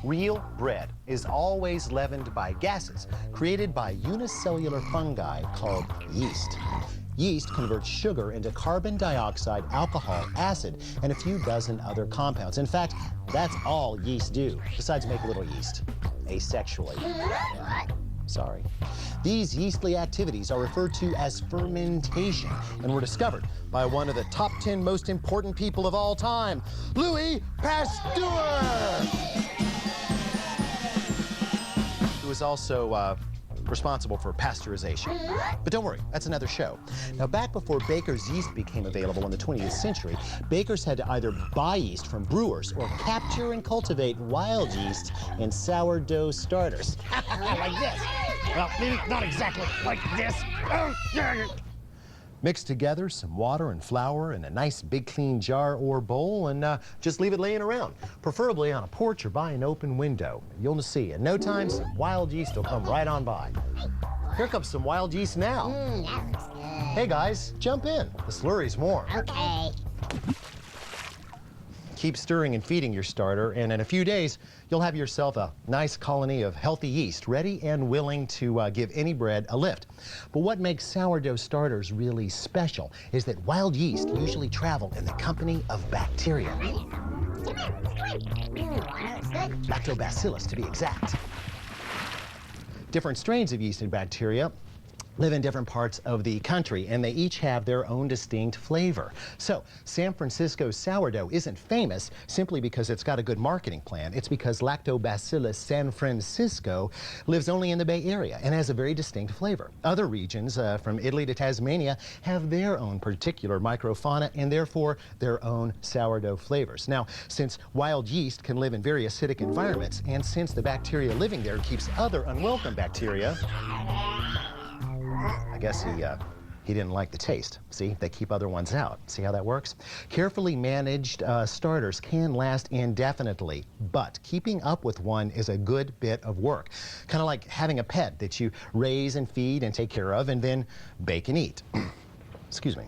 Real bread is always leavened by gases created by unicellular fungi called yeast. Yeast converts sugar into carbon dioxide, alcohol, acid, and a few dozen other compounds. In fact, that's all yeast do, besides make little yeast, asexually. Sorry. These yeastly activities are referred to as fermentation and were discovered by one of the top 10 most important people of all time, Louis Pasteur! He was also responsible for pasteurization. But don't worry, that's another show. Now, back before baker's yeast became available in the 20th century, bakers had to either buy yeast from brewers or capture and cultivate wild yeast in sourdough starters. Like this. Well, maybe not exactly like this. Mix together some water and flour in a nice big clean jar or bowl and just leave it laying around, preferably on a porch or by an open window. You'll see, in no time, some wild yeast will come right on by. Here comes some wild yeast now. That looks good. Hey guys, jump in. The slurry's warm. Okay. Keep stirring and feeding your starter, and in a few days, you'll have yourself a nice colony of healthy yeast, ready and willing to give any bread a lift. But what makes sourdough starters really special is that wild yeast usually travel in the company of bacteria. Lactobacillus, to be exact. Different strains of yeast and bacteria live in different parts of the country, and they each have their own distinct flavor. So, San Francisco sourdough isn't famous simply because it's got a good marketing plan. It's because Lactobacillus San Francisco lives only in the Bay Area and has a very distinct flavor. Other regions, from Italy to Tasmania, have their own particular microfauna and therefore their own sourdough flavors. Now, since wild yeast can live in very acidic environments, and since the bacteria living there keeps other unwelcome bacteria, I guess he didn't like the taste. See, they keep other ones out. See how that works? Carefully managed starters can last indefinitely, but keeping up with one is a good bit of work. Kind of like having a pet that you raise and feed and take care of and then bake and eat. Excuse me.